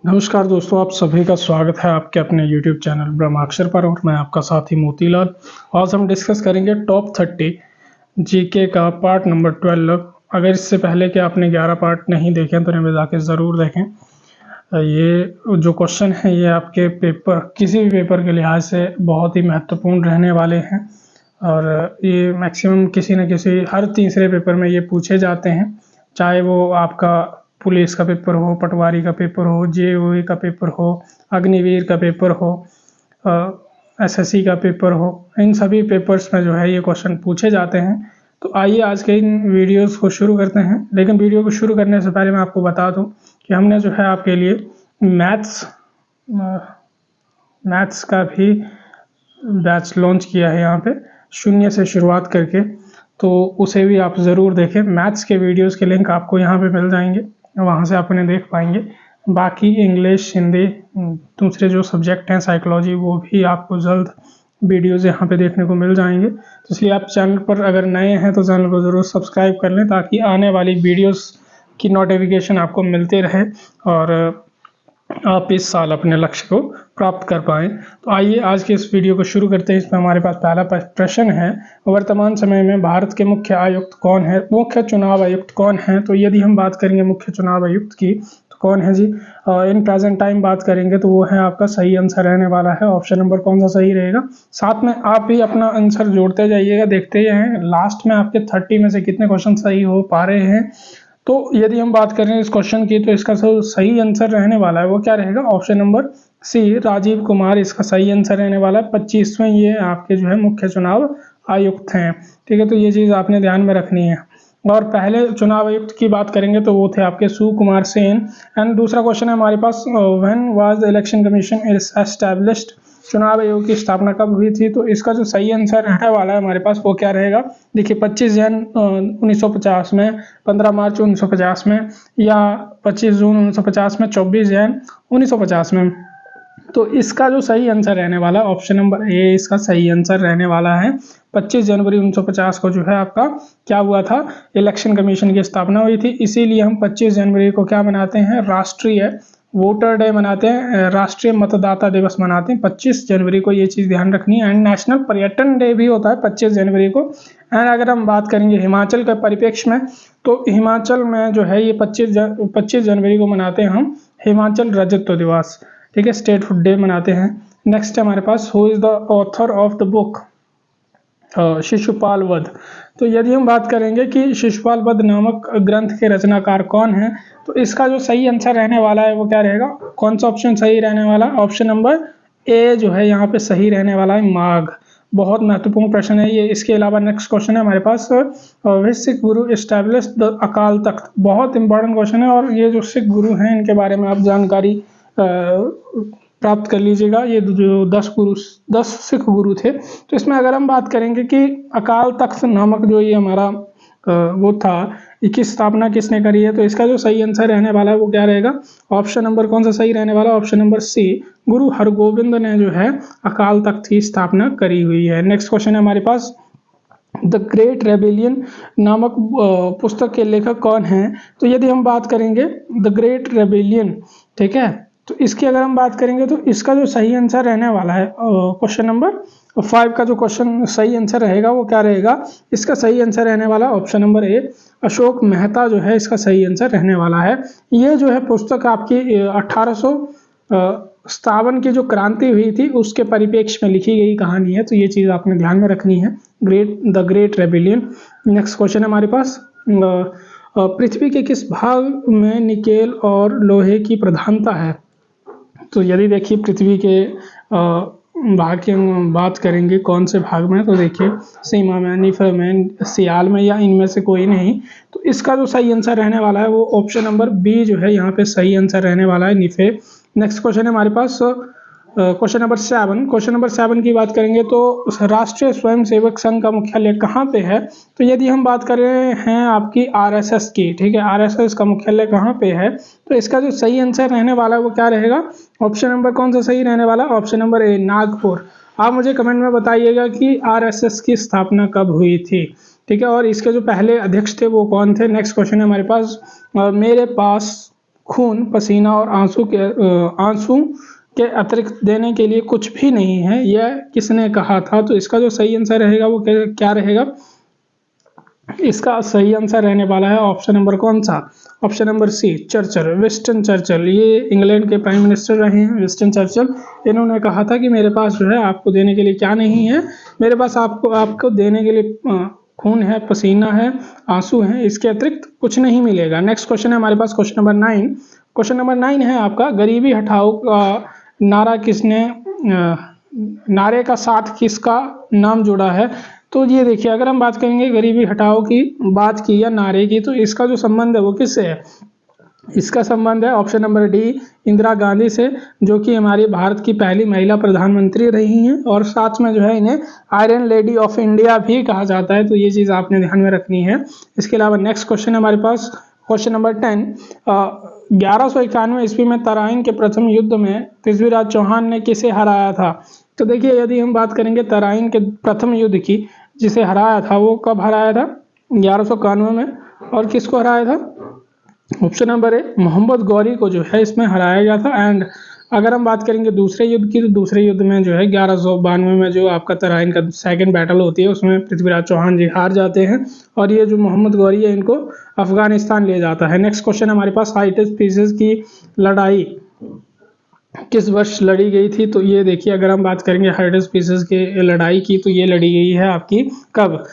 नमस्कार दोस्तों, आप सभी का स्वागत है आपके अपने YouTube चैनल ब्रह्माक्षर पर और मैं आपका साथी मोतीलाल। आज हम डिस्कस करेंगे टॉप 30 जीके का पार्ट नंबर 12। अगर इससे पहले कि आपने 11 पार्ट नहीं देखे तो इन्हें जाके ज़रूर देखें। ये जो क्वेश्चन है ये आपके पेपर किसी भी पेपर के लिहाज से बहुत ही महत्वपूर्ण रहने वाले हैं और ये मैक्सिमम किसी न किसी हर तीसरे पेपर में ये पूछे जाते हैं, चाहे वो आपका पुलिस का पेपर हो, पटवारी का पेपर हो, जेईई का पेपर हो, अग्निवीर का पेपर हो, एसएससी का पेपर हो। इन सभी पेपर्स में जो है ये क्वेश्चन पूछे जाते हैं। तो आइए आज के इन वीडियोस को शुरू करते हैं। लेकिन वीडियो को शुरू करने से पहले मैं आपको बता दूं कि हमने जो है आपके लिए मैथ्स का भी बैच लॉन्च किया है यहाँ पे, शून्य से शुरुआत करके, तो उसे भी आप ज़रूर देखें। मैथ्स के वीडियोस के लिंक आपको यहाँ पे मिल जाएंगे, वहाँ से आप उन्हें देख पाएंगे। बाकी इंग्लिश, हिंदी, दूसरे जो सब्जेक्ट हैं, साइकोलॉजी, वो भी आपको जल्द वीडियोस यहाँ पे देखने को मिल जाएंगे। तो इसलिए आप चैनल पर अगर नए हैं तो चैनल को ज़रूर सब्सक्राइब कर लें ताकि आने वाली वीडियोस की नोटिफिकेशन आपको मिलते रहे और आप इस साल अपने लक्ष्य को प्राप्त कर पाएँ। तो आइए आज के इस वीडियो को शुरू करते हैं। इसमें हमारे पास पहला प्रश्न है, वर्तमान समय में भारत के मुख्य आयुक्त कौन है, मुख्य चुनाव आयुक्त कौन है। तो यदि हम बात करेंगे मुख्य चुनाव आयुक्त की तो कौन है जी, इन प्रेजेंट टाइम बात करेंगे तो वो है आपका सही आंसर रहने वाला है ऑप्शन नंबर कौन सा सही रहेगा। साथ में आप भी अपना आंसर जोड़ते जाइएगा, देखते हैं लास्ट में आपके 30 में से कितने क्वेश्चन सही हो पा रहे हैं। तो यदि हम बात करें इस क्वेश्चन की तो इसका सही आंसर रहने वाला है वो क्या रहेगा, option number C, Rajiv Kumar इसका सही आंसर रहने वाला है। 25वें ये आपके जो है मुख्य चुनाव आयुक्त हैं। ठीक है, तो ये चीज़ आपने ध्यान में रखनी है। और पहले चुनाव आयुक्त की बात करेंगे तो वो थे आपके सुकुमार सेन। एंड दूसरा क्वेश्चन है हमारे पास, when was the election commission is established, चुनाव आयोग की स्थापना कब हुई थी। तो इसका जो सही आंसर रहने वाला है हमारे पास वो क्या रहेगा, देखिए 25 जन 1950 में, 15 मार्च 1950 में, या 25 जून 1950 में, 24 जन 1950 में। तो इसका जो सही आंसर रहने वाला ऑप्शन नंबर ए इसका सही आंसर रहने वाला है। 25 जनवरी 1950 को जो है आपका क्या हुआ था, इलेक्शन कमीशन की स्थापना हुई थी। इसीलिए हम 25 जनवरी को क्या मनाते हैं, राष्ट्रीय वोटर डे मनाते हैं, राष्ट्रीय मतदाता दिवस मनाते हैं 25 जनवरी को। ये चीज़ ध्यान रखनी है। एंड नेशनल पर्यटन डे भी होता है 25 जनवरी को। एंड अगर हम बात करेंगे हिमाचल के परिप्रेक्ष्य में तो हिमाचल में जो है ये 25 जनवरी को मनाते हैं हम हिमाचल रजत दिवस। ठीक है, स्टेट फूड डे मनाते हैं। नेक्स्ट है हमारे पास, who is the author of the book Shishupal Vadh. तो यदि हम बात करेंगे कि शिशुपाल वध नामक ग्रंथ के रचनाकार कौन है तो इसका जो सही आंसर रहने वाला है वो क्या रहेगा, कौन सा ऑप्शन सही रहने वाला, ऑप्शन नंबर ए जो है यहाँ पे सही रहने वाला है, माघ। बहुत महत्वपूर्ण प्रश्न है ये। इसके अलावा नेक्स्ट क्वेश्चन है हमारे पास, विच सिख गुरु एस्टैब्लिश्ड द अकाल तख्त। बहुत इंपॉर्टेंट क्वेश्चन है और ये जो सिख गुरु हैं इनके बारे में आप जानकारी प्राप्त कर लीजिएगा। ये जो 10 सिख गुरु थे, तो इसमें अगर हम बात करेंगे कि अकाल तख्त नामक जो ये हमारा वो था, इसकी स्थापना किसने करी है, तो इसका जो सही आंसर रहने वाला है वो क्या रहेगा, ऑप्शन नंबर कौन सा सही रहने वाला, ऑप्शन नंबर सी, गुरु हरगोविंद ने जो है अकाल तख्त की स्थापना करी हुई है। नेक्स्ट क्वेश्चन है हमारे पास, द ग्रेट रेबेलियन नामक पुस्तक के लेखक कौन हैं। तो यदि हम बात करेंगे द ग्रेट रेबेलियन, ठीक है, तो इसकी अगर हम बात करेंगे तो इसका जो सही आंसर रहने वाला है क्वेश्चन नंबर 5 का जो क्वेश्चन सही आंसर रहेगा वो क्या रहेगा, इसका सही आंसर रहने वाला ऑप्शन नंबर ए, अशोक मेहता जो है इसका सही आंसर रहने वाला है। ये जो है पुस्तक आपकी 1857 की जो क्रांति हुई थी उसके परिप्रेक्ष्य में लिखी गई कहानी है। तो ये चीज़ आपने ध्यान में रखनी है, the great rebellion. Next question है हमारे पास, पृथ्वी के किस भाग में निकेल और लोहे की प्रधानता है। तो यदि देखिए पृथ्वी के भाग की हम बात करेंगे कौन से भाग में, तो देखिए सीमा में, निफे में, सियाल में, या इनमें से कोई नहीं। तो इसका जो सही आंसर रहने वाला है वो ऑप्शन नंबर बी जो है यहाँ पे सही आंसर रहने वाला है, निफे। नेक्स्ट क्वेश्चन है हमारे पास क्वेश्चन नंबर 7। क्वेश्चन नंबर 7 की बात करेंगे तो राष्ट्रीय स्वयंसेवक संघ का मुख्यालय कहाँ पे है। तो यदि हम बात कर रहे हैं आपकी आरएसएस की, ठीक है, आरएसएस का मुख्यालय कहाँ पे है, तो इसका जो सही आंसर रहने वाला है वो क्या रहेगा, ऑप्शन नंबर कौन सा सही रहने वाला, ऑप्शन नंबर ए, नागपुर। आप मुझे कमेंट में बताइएगा कि आरएसएस की स्थापना कब हुई थी, ठीक है, और इसके जो पहले अध्यक्ष थे वो कौन थे। नेक्स्ट क्वेश्चन है हमारे पास, मेरे पास खून, पसीना और आंसू के अतिरिक्त देने के लिए कुछ भी नहीं है, यह किसने कहा था? तो इसका जो सही आंसर रहेगा वो क्या रहेगा? इसका सही आंसर रहने वाला है ऑप्शन नंबर कौन सा? Option number C, Churchill, Winston Churchill. ये इंग्लैंड के प्राइम मिनिस्टर रहे हैं विंस्टन चर्चिल। इन्होंने कहा था कि मेरे पास जो है आपको देने के लिए क्या नहीं है, मेरे पास आपको देने के लिए खून है, पसीना है, आंसू हैं, इसके अतिरिक्त कुछ नहीं मिलेगा। नेक्स्ट क्वेश्चन है हमारे पास क्वेश्चन नंबर 9। क्वेश्चन नंबर 9 है आपका, गरीबी हटाओ का नारा किसने नारे का साथ किसका नाम जुड़ा है? तो ये देखिए, अगर हम बात करेंगे गरीबी हटाओ की बात की या नारे की, तो इसका जो संबंध है वो किससे है? इसका संबंध है option number D, Indira Gandhi से, जो कि हमारी भारत की पहली महिला प्रधानमंत्री रही हैं, और साथ में जो है इन्हें आयरन लेडी ऑफ इंडिया भी कहा जाता है। तो ये चीज़ आपने ध्यान में रखनी है। इसके अलावा नेक्स्ट क्वेश्चन है हमारे पास क्वेश्चन नंबर 10। 1191 ईस्वी में तराइन के प्रथम युद्ध में पृथ्वीराज चौहान ने किसे हराया था? तो देखिए, यदि हम बात करेंगे तराइन के प्रथम युद्ध की, जिसे हराया था वो कब हराया था? 1191 में। और किसको हराया था? Option number A, Mohammad Ghori को जो है इसमें हराया गया था। एंड अगर हम बात करेंगे दूसरे युद्ध की, तो दूसरे युद्ध में जो है 1192 में जो आपका तराइन का सेकंड बैटल होती है, उसमें पृथ्वीराज चौहान जी हार जाते हैं, और ये जो मोहम्मद गौरी है इनको अफगानिस्तान ले जाता है। नेक्स्ट क्वेश्चन हमारे पास, हाइटिस पीसेस की लड़ाई किस वर्ष लड़ी गई थी? तो ये देखिए, अगर हम बात करेंगे हाइटिस पीसेस की लड़ाई की, तो ये लड़ी गई है आपकी कब?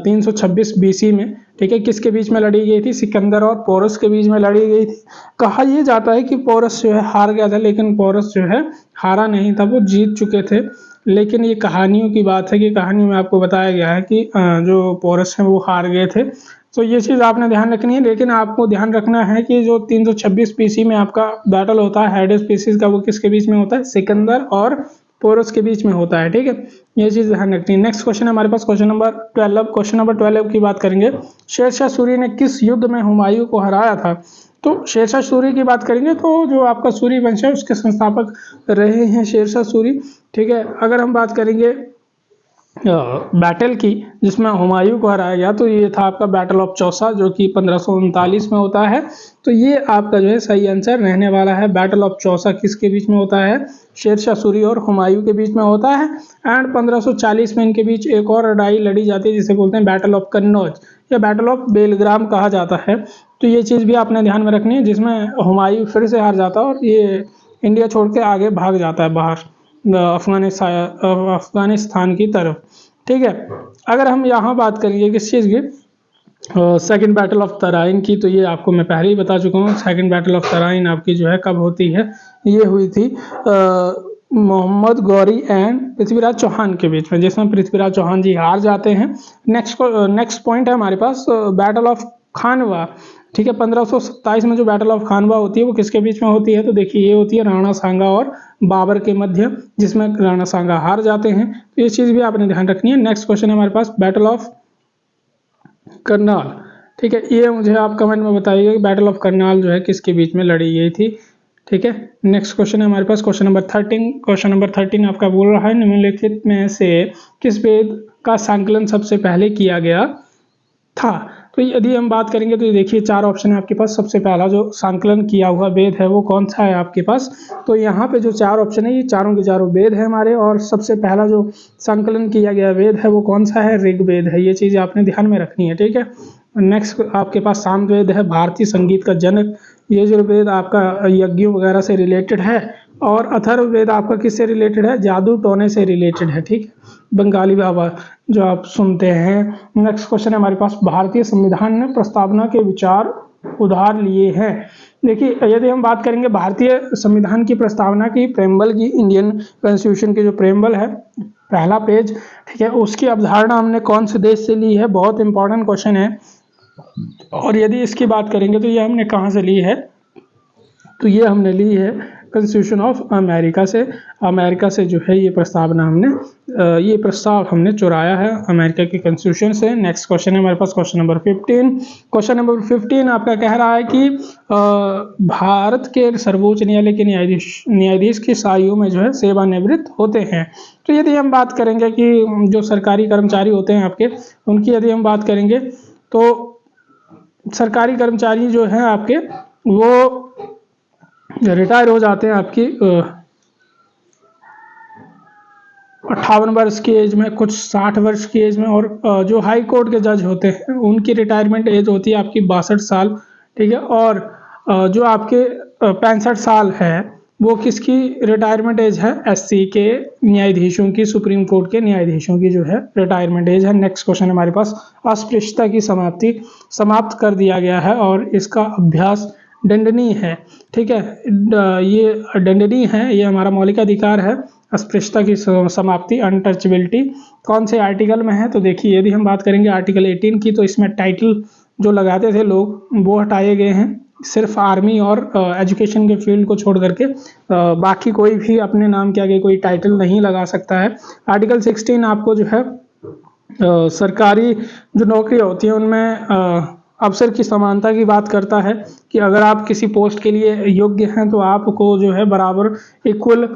326 बीसी में। ठीक है, किसके बीच में लड़ी गई थी? सिकंदर और पोरस के बीच में लड़ी गई थी। कहा यह जाता है कि पोरस जो है हार गया था, लेकिन पोरस जो है हारा नहीं था, वो जीत चुके थे। लेकिन ये कहानियों की बात है कि कहानी में आपको बताया गया है कि जो पोरस हैं वो हार गए थे। तो ये चीज़ आपने ध्यान रखनी है। लेकिन आपको ध्यान रखना है कि जो 326 बीसी में आपका बैटल होता है हाइटिस पीसेस का, वो किसके बीच में होता है? सिकंदर और पोरस के बीच में होता है। ठीक है, ये चीज़ ध्यान रखनी है। नेक्स्ट क्वेश्चन हमारे पास क्वेश्चन नंबर 12। क्वेश्चन नंबर 12 की बात करेंगे, शेरशाह सूरी ने किस युद्ध में हुमायूं को हराया था? तो शेरशाह सूरी की बात करेंगे तो जो आपका सूरी वंश है उसके संस्थापक रहे हैं शेरशाह सूरी। ठीक है, अगर हम बात करेंगे बैटल की जिसमें हुमायूं को हराया गया, तो ये था आपका बैटल ऑफ चौसा, जो कि 1539 में होता है। तो ये आपका जो है सही आंसर रहने वाला है। बैटल ऑफ चौसा किसके बीच में होता है? शेरशाह सूरी और हुमायूं के बीच में होता है। एंड 1540 में इनके बीच एक और लड़ाई लड़ी जाती है जिसे बोलते हैं बैटल ऑफ कन्नौज या बैटल ऑफ बेलग्राम कहा जाता है। तो ये चीज़ भी आपने ध्यान में रखनी है, जिसमें हुमायूं फिर से हार जाता है और ये इंडिया छोड़ के आगे भाग जाता है बाहर अफगानिस्तान की तरफ। ठीक है, अगर हम यहाँ बात करेंगे किस चीज़ की, सेकंड बैटल ऑफ तराइन की, तो ये आपको मैं पहले ही बता चुका हूँ। सेकंड बैटल ऑफ तराइन आपकी जो है कब होती है? ये हुई थी मोहम्मद गौरी एंड पृथ्वीराज चौहान के बीच में, जिसमें पृथ्वीराज चौहान जी हार जाते हैं। नेक्स्ट पॉइंट है हमारे पास बैटल ऑफ खानवा। ठीक है, 1527 में जो बैटल ऑफ खानवा होती है वो किसके बीच में होती है? तो देखिए, ये होती है राणा सांगा और बाबर के मध्य, जिसमें राणा सांगा हार जाते हैं। तो ये चीज़ भी आपने ध्यान रखनी है। नेक्स्ट क्वेश्चन है हमारे पास बैटल ऑफ करनाल। ठीक है, ये मुझे आप कमेंट में बताइएगा कि बैटल ऑफ करनाल जो है किसके बीच में लड़ी गई थी। ठीक है, नेक्स्ट क्वेश्चन है हमारे पास क्वेश्चन नंबर 13। क्वेश्चन नंबर 13 आपका बोल रहा है, निम्नलिखित में से किस वेद का संकलन सबसे पहले किया गया था? तो यदि हम बात करेंगे तो ये देखिए, 4 ऑप्शन है आपके पास। सबसे पहला जो संकलन किया हुआ वेद है वो कौन सा है आपके पास? तो यहाँ पे जो 4 ऑप्शन है ये चारों के चारों वेद है हमारे, और सबसे पहला जो संकलन किया गया वेद है वो कौन सा है? ऋग्वेद है। ये चीज़ आपने ध्यान में रखनी है। ठीक है, नेक्स्ट आपके पास सामवेद है, भारतीय संगीत का जनक। ये जो वेद आपका यज्ञों वगैरह से रिलेटेड है। और अथर्ववेद आपका किससे रिलेटेड है? जादू टोने से रिलेटेड है। ठीक, बंगाली बाबा जो आप सुनते हैं। नेक्स्ट क्वेश्चन है हमारे पास, भारतीय संविधान ने प्रस्तावना के विचार उधार लिए हैं। देखिए, यदि हम बात करेंगे भारतीय संविधान की प्रस्तावना की, प्रेम्बल की, इंडियन कॉन्स्टिट्यूशन की जो प्रेम्बल है, पहला पेज, ठीक है, उसकी अवधारणा हमने कौन से देश से ली है? बहुत इंपॉर्टेंट क्वेश्चन है। और यदि इसकी बात करेंगे तो ये हमने कहाँ से ली है? तो ये हमने ली है कॉन्स्टिट्यूशन ऑफ अमेरिका से। अमेरिका से जो है ये प्रस्तावना हमने ये प्रस्ताव हमने चुराया है अमेरिका के कॉन्स्टिट्यूशन से। नेक्स्ट क्वेश्चन है हमारे पास क्वेश्चन नंबर 15। क्वेश्चन नंबर 15 आपका कह रहा है कि भारत के सर्वोच्च न्यायालय के न्यायाधीश किस आयु में जो है सेवानिवृत्त होते हैं? तो यदि हम बात करेंगे कि जो सरकारी कर्मचारी होते हैं आपके, उनकी यदि हम बात करेंगे तो सरकारी कर्मचारी जो हैं आपके वो रिटायर हो जाते हैं आपकी 58 वर्ष की एज में, कुछ 60 वर्ष की एज में, और जो हाई कोर्ट के जज होते हैं उनकी रिटायरमेंट एज होती है आपकी 62 साल। ठीक है, और जो आपके 65 साल है वो किसकी रिटायरमेंट एज है? एससी के न्यायाधीशों की, सुप्रीम कोर्ट के न्यायाधीशों की जो है रिटायरमेंट एज है। नेक्स्ट क्वेश्चन हमारे पास, अस्पृश्यता की समाप्त कर दिया गया है और इसका अभ्यास दंडनीय है। ठीक है, ये दंडनीय है, ये हमारा मौलिक अधिकार है। अस्पृश्यता की समाप्ति, अनटचेबिलिटी कौन से आर्टिकल में है? तो देखिए, यदि हम बात करेंगे आर्टिकल 18 की, तो इसमें टाइटल जो लगाते थे लोग वो हटाए गए हैं। सिर्फ आर्मी और एजुकेशन के फील्ड को छोड़ करके बाकी कोई भी अपने नाम के आगे कोई टाइटल नहीं लगा सकता है। आर्टिकल 16 आपको जो है सरकारी जो नौकरियां होती हैं उनमें अवसर की समानता की बात करता है कि अगर आप किसी पोस्ट के लिए योग्य हैं तो आपको जो है बराबर इक्वल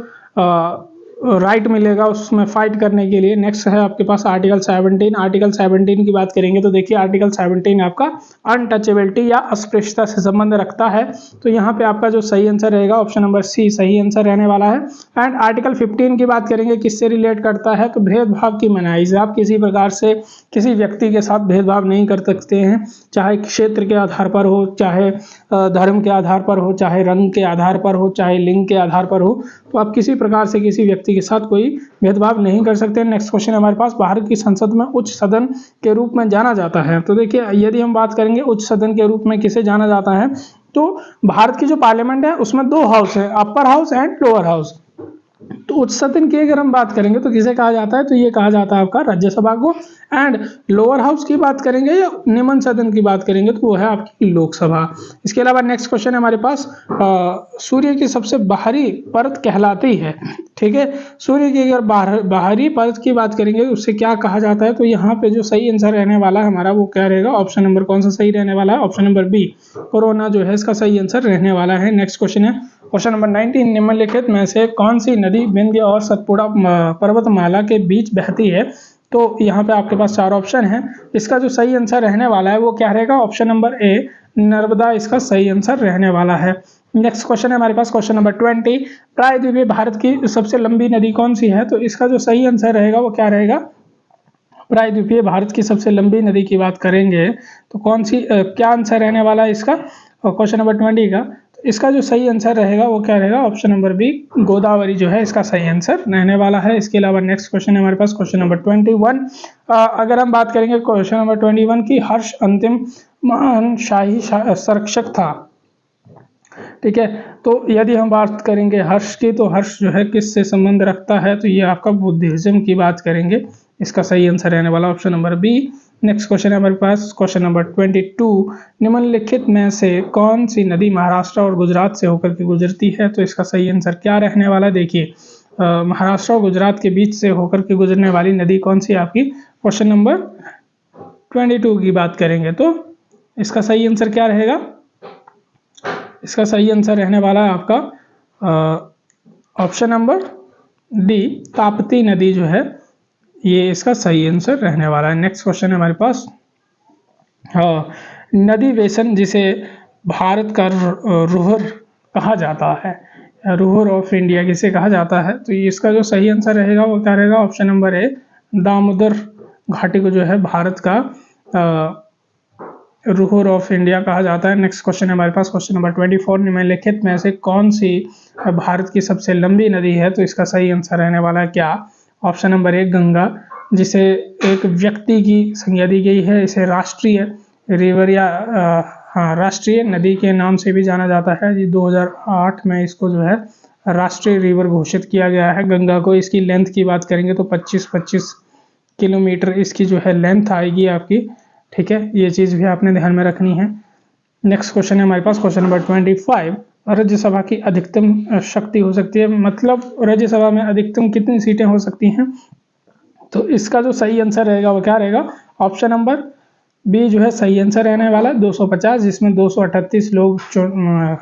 राइट मिलेगा उसमें फाइट करने के लिए। नेक्स्ट है आपके पास आर्टिकल 17। आर्टिकल 17 की बात करेंगे तो देखिए, आर्टिकल 17 आपका अनटचेबिलिटी या अस्पृश्यता से संबंध रखता है। तो यहाँ पे आपका जो सही आंसर रहेगा ऑप्शन नंबर सी सही आंसर रहने वाला है। एंड आर्टिकल 15 की बात करेंगे, किससे रिलेट करता है? तो भेदभाव की मनाही। आप किसी प्रकार से किसी व्यक्ति के साथ भेदभाव नहीं कर सकते हैं, चाहे क्षेत्र के आधार पर हो, चाहे धर्म के आधार पर हो, चाहे रंग के आधार पर हो, चाहे लिंग के आधार पर हो। तो आप किसी प्रकार से किसी व्यक्ति के साथ कोई भेदभाव नहीं कर सकते। नेक्स्ट क्वेश्चन हमारे पास, भारत की संसद में उच्च सदन के रूप में जाना जाता है। तो देखिए, यदि हम बात करेंगे उच्च सदन के रूप में किसे जाना जाता है, तो भारत की जो पार्लियामेंट है उसमें दो हाउस है, upper house and lower house. तो उच्च सदन की अगर हम बात करेंगे तो किसे कहा जाता है? तो ये कहा जाता है आपका राज्यसभा को। एंड लोअर हाउस की बात करेंगे या निम्न सदन की बात करेंगे तो वो है आपकी लोकसभा। इसके अलावा नेक्स्ट क्वेश्चन है हमारे पास, सूर्य की सबसे बाहरी परत कहलाती है। ठीक है, सूर्य की अगर बाहरी परत की बात करेंगे तो उससे क्या कहा जाता है? तो यहाँ पे जो सही आंसर रहने वाला है हमारा वो क्या रहेगा? ऑप्शन नंबर कौन सा सही रहने वाला है? ऑप्शन नंबर बी, कोरोना जो है इसका सही आंसर रहने वाला है। नेक्स्ट क्वेश्चन है क्वेश्चन नंबर 19, निम्नलिखित में से कौन सी नदी विंध्य और सतपुड़ा पर्वतमाला के बीच बहती है? तो यहाँ पे आपके पास चार ऑप्शन है, इसका जो सही आंसर रहने वाला है वो क्या रहेगा? ऑप्शन नंबर ए नर्मदा इसका सही आंसर रहने वाला है। नेक्स्ट क्वेश्चन है हमारे पास क्वेश्चन नंबर 20, प्रायद्वीपीय भारत की सबसे लंबी नदी कौन सी है? तो इसका जो सही आंसर रहेगा वो क्या रहेगा? प्रायद्वीपीय भारत की सबसे लंबी नदी की बात करेंगे तो कौन सी क्या आंसर रहने वाला है इसका? क्वेश्चन नंबर 20 का इसका जो सही आंसर रहेगा वो क्या रहेगा? ऑप्शन नंबर बी गोदावरी जो है इसका सही आंसर रहने वाला है। इसके अलावा नेक्स्ट क्वेश्चन है हमारे पास क्वेश्चन नंबर 21। अगर हम बात करेंगे क्वेश्चन नंबर 21 की, हर्ष अंतिम महान शाही संरक्षक था। ठीक है, तो यदि हम बात करेंगे हर्ष की, तो हर्ष जो है किससे संबंध रखता है? तो ये आपका बुद्धिज्म की बात करेंगे, इसका सही आंसर रहने वाला option number B. Next question है हमारे पास क्वेश्चन नंबर 22, निम्नलिखित में से कौन सी नदी महाराष्ट्र और गुजरात से होकर के गुजरती है? तो इसका सही आंसर क्या रहने वाला है? देखिए, महाराष्ट्र और गुजरात के बीच से होकर के गुजरने वाली नदी कौन सी है आपकी? क्वेश्चन नंबर 22 की बात करेंगे तो इसका सही आंसर क्या रहेगा? इसका सही आंसर रहने वाला है आपका ऑप्शन नंबर डी, ताप्ती नदी जो है ये इसका सही आंसर रहने वाला है। नेक्स्ट क्वेश्चन है हमारे पास, नदी बेसन जिसे भारत का रुहर कहा जाता है, रुहर ऑफ इंडिया किसे कहा जाता है? तो इसका जो सही आंसर रहेगा वो क्या रहेगा? ऑप्शन नंबर ए, दामोदर घाटी को जो है भारत का रुहर ऑफ इंडिया कहा जाता है। नेक्स्ट क्वेश्चन है हमारे पास क्वेश्चन नंबर 24, निम्नलिखित में से कौन सी भारत की सबसे लंबी नदी है? तो इसका सही आंसर रहने वाला है क्या? ऑप्शन नंबर एक गंगा, जिसे एक व्यक्ति की संज्ञा दी गई है, इसे राष्ट्रीय रिवर या राष्ट्रीय नदी के नाम से भी जाना जाता है। 2008 में इसको जो है राष्ट्रीय रिवर घोषित किया गया है गंगा को। इसकी लेंथ की बात करेंगे तो 25 किलोमीटर इसकी जो है लेंथ आएगी आपकी। ठीक है, ये चीज़ भी आपने ध्यान में रखनी है। नेक्स्ट क्वेश्चन है हमारे पास क्वेश्चन नंबर 25, राज्यसभा की अधिकतम शक्ति हो सकती है, मतलब राज्यसभा में अधिकतम कितनी सीटें हो सकती हैं? तो इसका जो सही आंसर रहेगा वो क्या रहेगा? ऑप्शन नंबर बी जो है सही आंसर रहने वाला है, 250, जिसमें 238 लोग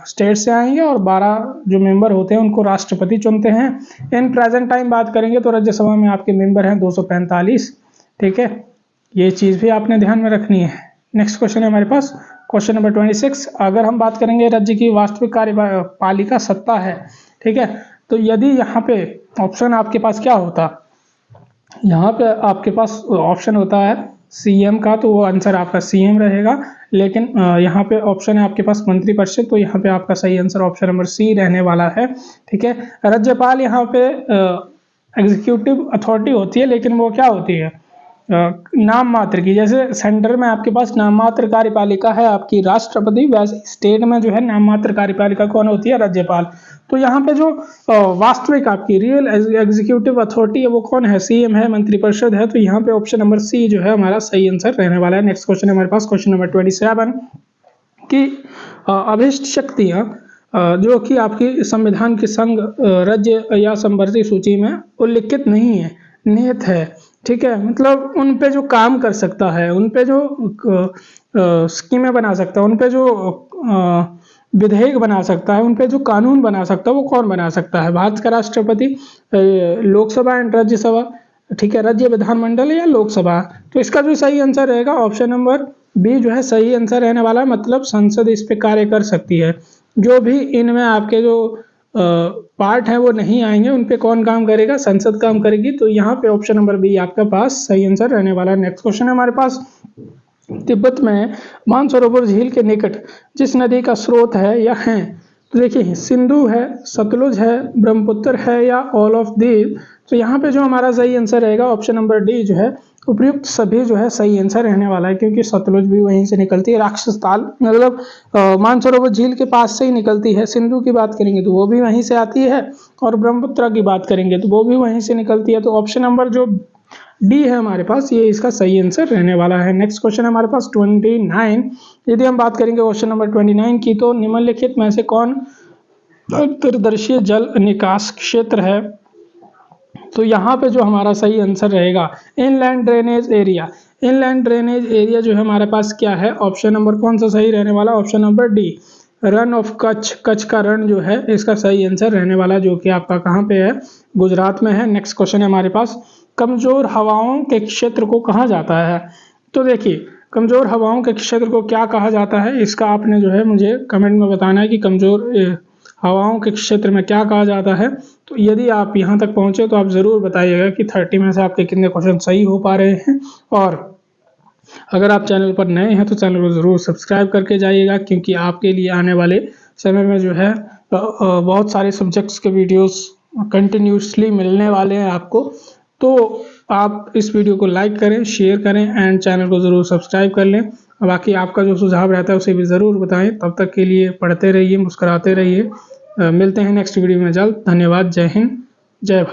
स्टेट से आएंगे और 12 जो मेंबर होते हैं उनको राष्ट्रपति चुनते हैं। इन प्रेजेंट टाइम बात करेंगे तो राज्यसभा में आपके मेंबर हैं 245। ठीक है, ये चीज़ भी आपने ध्यान में रखनी है। नेक्स्ट क्वेश्चन है हमारे पास क्वेश्चन नंबर 26। अगर हम बात करेंगे राज्य की वास्तविक कार्यपालिका सत्ता है, ठीक है, तो यदि यहाँ पे ऑप्शन आपके पास क्या होता, यहाँ पे आपके पास ऑप्शन होता है सीएम का, तो वो आंसर आपका सीएम रहेगा। लेकिन यहाँ पे ऑप्शन है आपके पास मंत्रिपरिषद, तो यहाँ पे आपका सही आंसर ऑप्शन नंबर सी रहने वाला है, ठीक है। राज्यपाल यहाँ पे एग्जीक्यूटिव अथॉरिटी होती है, लेकिन वो क्या होती है, नाम मात्र की। जैसे सेंटर में आपके पास नाम मात्र कार्यपालिका है आपकी राष्ट्रपति, वैसे स्टेट में जो है नाम मात्र कार्यपालिका कौन होती है, राज्यपाल। तो यहाँ पे जो वास्तविक आपकी रियल एग्जीक्यूटिव अथॉरिटी है वो कौन है, सीएम है, मंत्रिपरिषद है। तो यहाँ पे ऑप्शन नंबर सी जो है हमारा सही आंसर रहने वाला है। नेक्स्ट क्वेश्चन है हमारे पास क्वेश्चन नंबर 27 की अभिष्ट शक्तियाँ जो कि आपकी संविधान की संघ राज्य या संवर्ती सूची में उल्लिखित नहीं है, निहित है, ठीक है। मतलब उन पे जो काम कर सकता है, उन पे जो स्कीमें बना सकता है, उन पे जो विधेयक बना सकता है, उन पे जो कानून बना सकता है, वो कौन बना सकता है, भारत का राष्ट्रपति, लोकसभा एंड राज्यसभा, ठीक है, राज्य विधानमंडल या लोकसभा। तो इसका जो सही आंसर रहेगा ऑप्शन नंबर बी जो है सही आंसर रहने वाला है। मतलब संसद इस पे कार्य कर सकती है। जो भी इनमें आपके जो पार्ट हैं वो नहीं आएंगे, उन पे कौन काम करेगा, संसद काम करेगी। तो यहाँ पे ऑप्शन नंबर बी आपके पास सही आंसर रहने वाला है। नेक्स्ट क्वेश्चन है हमारे पास, तिब्बत में मानसरोवर झील के निकट जिस नदी का स्रोत है या हैं, तो देखिए सिंधु है, सतलुज है, ब्रह्मपुत्र है या ऑल ऑफ दीज। तो यहाँ पे जो हमारा सही आंसर रहेगा ऑप्शन नंबर डी जो है उपयुक्त सभी जो है सही आंसर रहने वाला है, क्योंकि सतलुज भी वहीं से निकलती है, राक्षस ताल मतलब मानसरोवर झील के पास से ही निकलती है। सिंधु की बात करेंगे तो वो भी वहीं से आती है, और ब्रह्मपुत्र की बात करेंगे तो वो भी वहीं से निकलती है। तो ऑप्शन नंबर जो डी है हमारे पास, ये इसका सही आंसर रहने वाला है। नेक्स्ट क्वेश्चन है हमारे पास 29। यदि हम बात करेंगे क्वेश्चन नंबर 29 की, तो निम्नलिखित में से कौन अंतर्देशीय जल निकास क्षेत्र है। तो यहाँ पे जो हमारा सही आंसर रहेगा inland drainage area. Inland drainage area जो है हमारे पास क्या है, ऑप्शन नंबर कौन सा सही रहने वाला, option number D, run of Kutch. Kutch का रण जो है इसका सही आंसर रहने वाला, जो कि आपका कहाँ पे है, गुजरात में है। नेक्स्ट क्वेश्चन है हमारे पास, कमजोर हवाओं के क्षेत्र को कहा जाता है। तो देखिए कमजोर हवाओं के क्षेत्र को क्या कहा जाता है, इसका आपने जो है मुझे कमेंट में बताना है कि कमजोर हवाओं के क्षेत्र में क्या कहा जाता है। तो यदि आप यहाँ तक पहुँचे तो आप ज़रूर बताइएगा कि 30 में से आपके कितने क्वेश्चन सही हो पा रहे हैं। और अगर आप चैनल पर नए हैं तो चैनल को ज़रूर सब्सक्राइब करके जाइएगा, क्योंकि आपके लिए आने वाले समय में जो है बहुत सारे सब्जेक्ट्स के वीडियोस कंटिन्यूसली मिलने वाले हैं आपको। तो आप इस वीडियो को लाइक करें, शेयर करें एंड चैनल को ज़रूर सब्सक्राइब कर लें। बाकी आपका जो सुझाव रहता है उसे भी ज़रूर बताएं। तब तक के लिए पढ़ते रहिए, मुस्कुराते रहिए। मिलते हैं नेक्स्ट वीडियो में जल्द। धन्यवाद। जय हिंद, जय भारत।